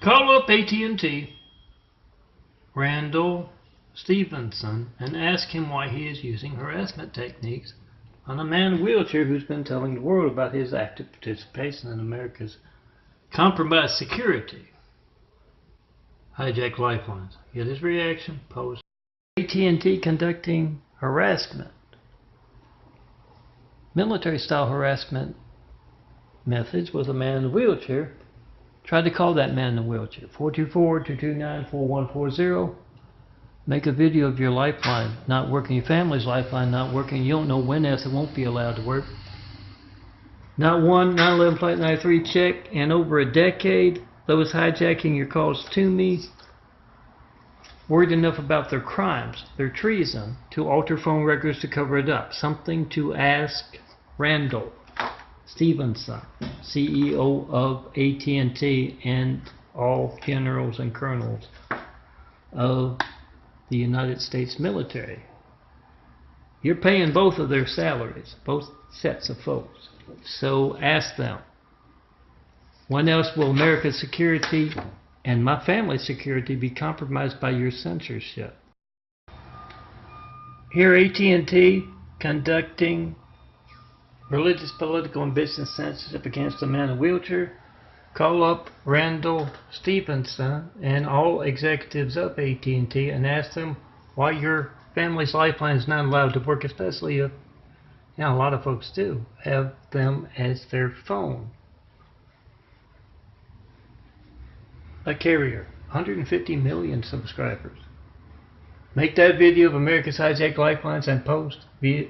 Call up AT&T, Randall Stevenson, and ask him why he is using harassment techniques on a man in a wheelchair who's been telling the world about his active participation in America's compromised security. Hijack lifelines. Get his reaction. Post. AT&T conducting harassment. Military-style harassment methods with a man in a wheelchair. Tried to call that man in a wheelchair. 424-229-4140. Make a video of your lifeline not working, your family's lifeline not working. You don't know when else it won't be allowed to work. Not one 9/11 Flight 93 check in over a decade. Those hijacking your calls to me. Worried enough about their crimes, their treason, to alter phone records to cover it up. Something to ask Randall Stevenson, CEO of AT&T and all generals and colonels of the United States military. You're paying both of their salaries, both sets of folks. So ask them, when else will America's security and my family's security be compromised by your censorship? Here AT&T conducting religious, political, and business censorship against a man in a wheelchair. Call up Randall Stevenson and all executives of AT&T and ask them why your family's lifeline is not allowed to work, especially if, a lot of folks do have them as their phone. A carrier, 150 million subscribers. Make that video of America's hijacked lifelines and post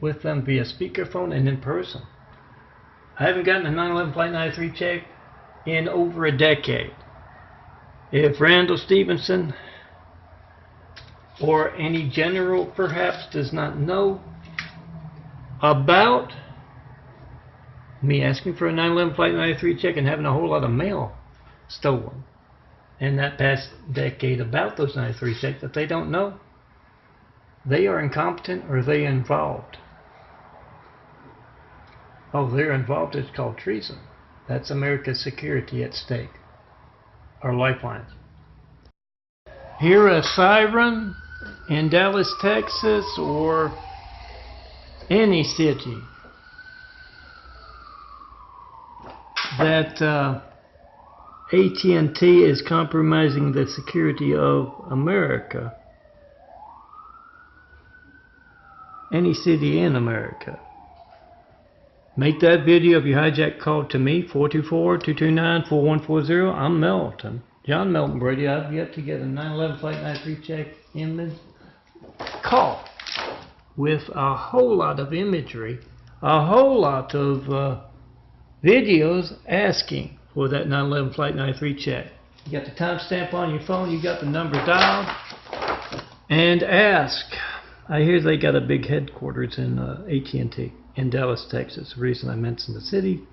with them via speakerphone and in person. I haven't gotten a 9/11 Flight 93 check in over a decade. If Randall Stevenson or any general perhaps does not know about me asking for a 9/11 Flight 93 check and having a whole lot of mail stolen in that past decade about those 93 checks that they don't know, they are incompetent or they involved. Oh, they're involved. It's called treason. That's America's security at stake. Our lifelines. Hear a siren in Dallas, Texas, or any city that AT&T is compromising the security of America. Any city in America. Make that video of your hijack call to me, 424-229-4140. I'm Melton, John Melton Brady. I've yet to get a 9/11 Flight 93 check image call with a whole lot of imagery, a whole lot of videos asking for that 9/11 Flight 93 check. You got the timestamp on your phone, you got the number dialed, and ask. I hear they got a big headquarters in AT&T in Dallas, Texas. The reason I mentioned the city.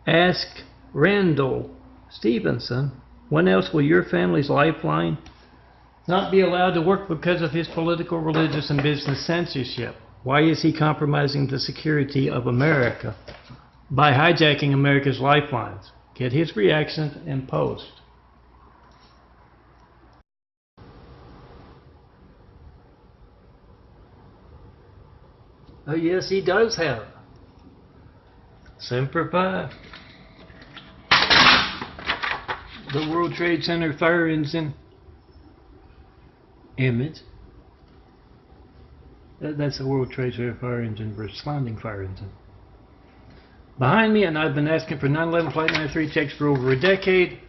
Ask Randall Stevenson, when else will your family's lifeline not be allowed to work because of his political, religious, and business censorship? Why is he compromising the security of America by hijacking America's lifelines? Get his reaction and post. Oh yes, he does have Semper Fi, the World Trade Center fire engine image. That's the World Trade Center fire engine responding fire engine. Behind me, and I've been asking for 9/11 Flight 93 checks for over a decade.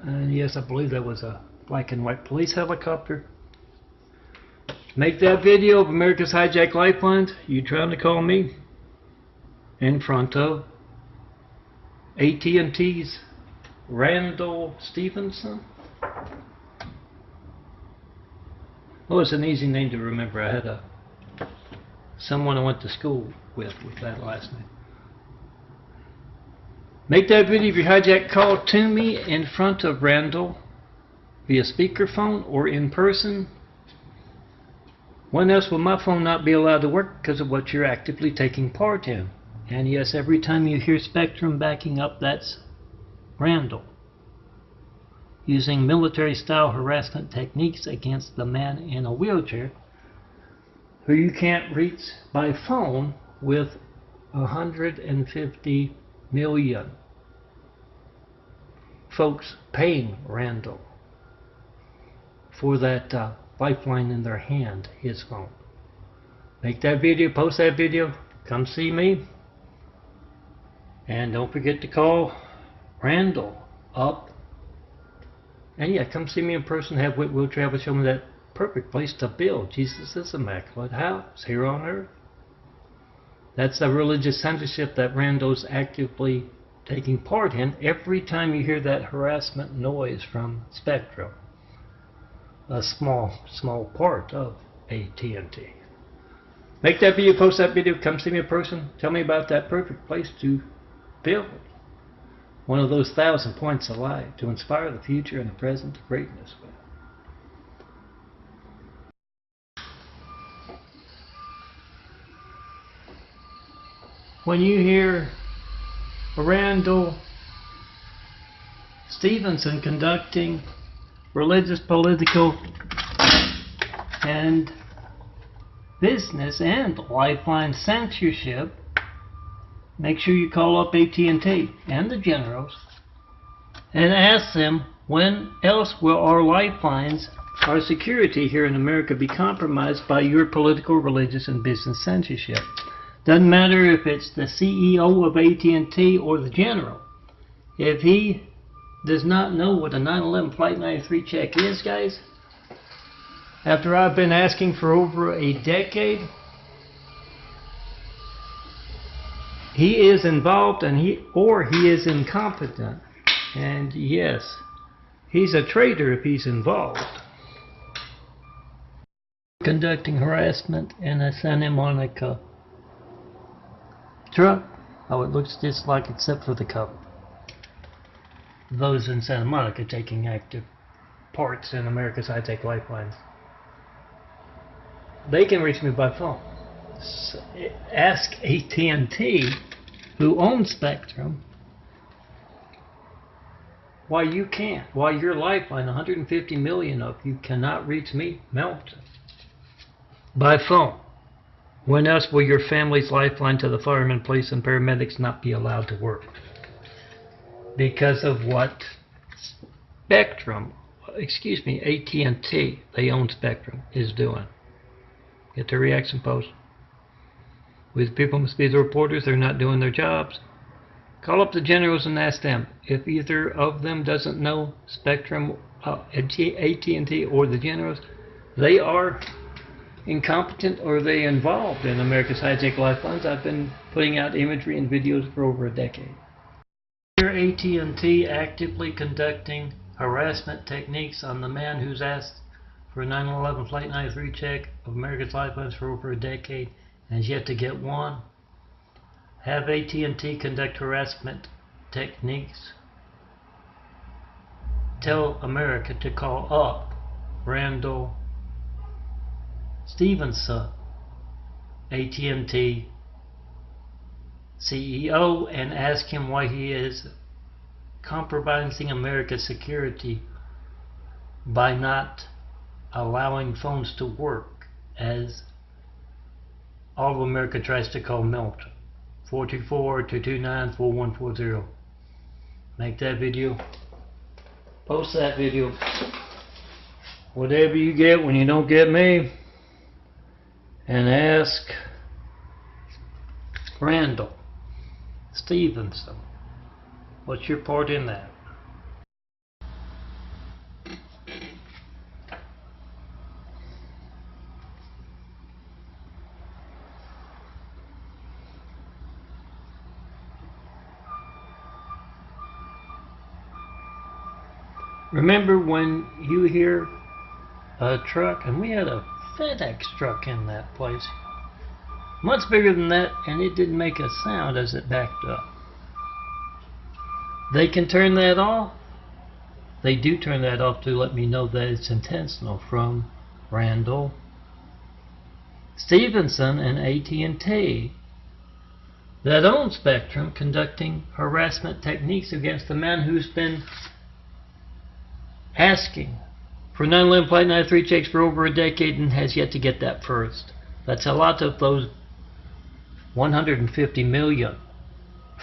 And yes, I believe that was a black and white police helicopter. Make that video of America's hijacked lifelines. You trying to call me in front of AT&T's Randall Stevenson. Oh, it's an easy name to remember. I had someone I went to school with that last name. Make that video of your hijack call to me in front of Randall via speakerphone or in person. When else will my phone not be allowed to work because of what you're actively taking part in? And yes, every time you hear Spectrum backing up, that's Randall. using military-style harassment techniques against the man in a wheelchair who you can't reach by phone with 150 million folks paying Randall for that lifeline in their hand, his phone. Make that video, post that video, come see me, and don't forget to call Randall up. And yeah, come see me in person, have Whitwill Travel show me that perfect place to build Jesus' immaculate house here on earth. That's the religious censorship that Randall's actively taking part in every time you hear that harassment noise from Spectrum. A small part of AT&T. Make that video, post that video, come see me in person, tell me about that perfect place to build one of those 1,000 points of light to inspire the future and the present to greatness with. When you hear Randall Stevenson conducting religious, political, and business and lifeline censorship, make sure you call up AT&T and the generals and ask them, when else will our lifelines, our security here in America, be compromised by your political, religious, and business censorship? Doesn't matter if it's the CEO of AT&T or the general. If he does not know what a 9/11 Flight 93 check is, guys, after I've been asking for over a decade, he is involved and he is incompetent. And yes, he's a traitor if he's involved. Conducting harassment in a Santa Monica truck. Oh, it looks just like, except for the cover. Those in Santa Monica taking active parts in America's high-tech lifelines. They can reach me by phone. So ask AT&T, who owns Spectrum, why you can't, why your lifeline, 150 million of you, cannot reach me, Melton, by phone. When else will your family's lifeline to the firemen, police, and paramedics not be allowed to work? Because of what Spectrum, excuse me, AT&T, they own Spectrum, is doing. Get the reaction post. We the people must be the reporters, they're not doing their jobs. Call up the generals and ask them. If either of them doesn't know Spectrum, AT&T, or the generals, they are incompetent or they involved in America's high-tech lifelines. I've been putting out imagery and videos for over a decade. Here AT&T actively conducting harassment techniques on the man who's asked for a 9/11 Flight 93 check of America's lifelines for over a decade and has yet to get one. Have AT&T conduct harassment techniques. Tell America to call up Randall Stevenson, AT&T CEO, and ask him why he is compromising America's security by not allowing phones to work as all of America tries to call Melton. 424-229-4140. Make that video. Post that video. Whatever you get when you don't get me. And ask Randall Stevenson, what's your part in that? Remember when you hear a truck, and we had a FedEx truck in that place, much bigger than that, and it didn't make a sound as it backed up. They can turn that off. They do turn that off to let me know that it's intentional from Randall Stevenson and AT&T that owns Spectrum, conducting harassment techniques against the man who's been asking for 9/11 Flight 93 checks for over a decade and has yet to get that first. That's a lot of those 150 million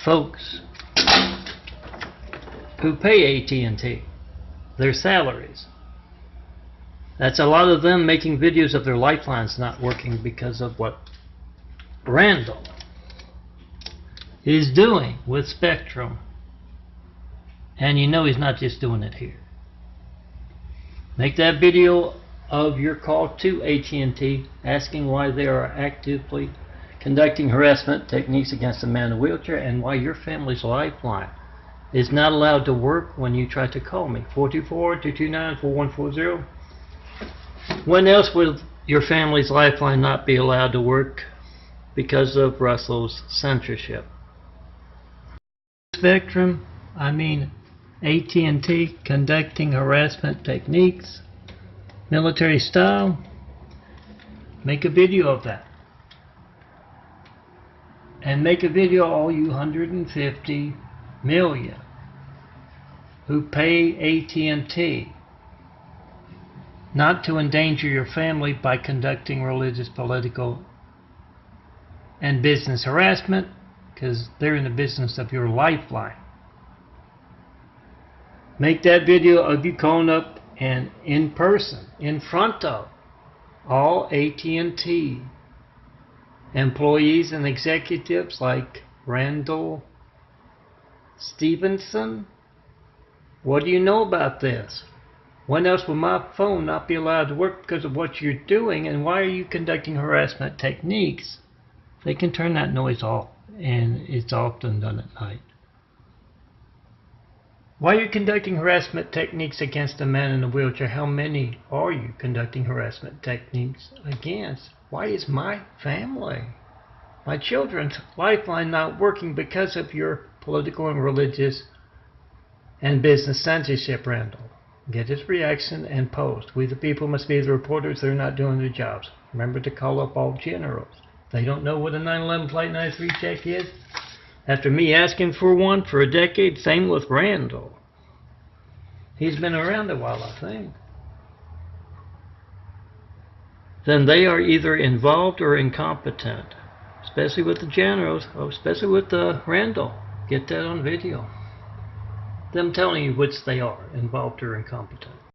folks who pay AT&T their salaries. That's a lot of them making videos of their lifelines not working because of what Randall is doing with Spectrum. And you know he's not just doing it here. Make that video of your call to AT&T asking why they are actively conducting harassment techniques against a man in a wheelchair and why your family's lifeline is not allowed to work when you try to call me. 424-229-4140. When else will your family's lifeline not be allowed to work because of Russell's censorship? Spectrum, I mean AT&T conducting harassment techniques, military style. Make a video of that. And make a video, all you 150 million who pay AT&T, not to endanger your family by conducting religious, political, and business harassment, because they're in the business of your lifeline. Make that video of you calling up and in person, in front of all AT&T employees and executives like Randall Stevenson. What do you know about this? When else will my phone not be allowed to work because of what you're doing, and why are you conducting harassment techniques? They can turn that noise off, and it's often done at night. Why are you conducting harassment techniques against a man in a wheelchair? How many are you conducting harassment techniques against? Why is my family, my children's lifeline not working because of your political and religious and business censorship, Randall? Get his reaction and post. We the people must be the reporters. They're not doing their jobs. Remember to call up all generals. They don't know what a 9/11 Flight 93 check is. After me asking for one for a decade, same with Randall. He's been around a while, I think. Then they are either involved or incompetent. Especially with the generals, especially with Randall. Get that on video. Them telling you which they are, involved or incompetent.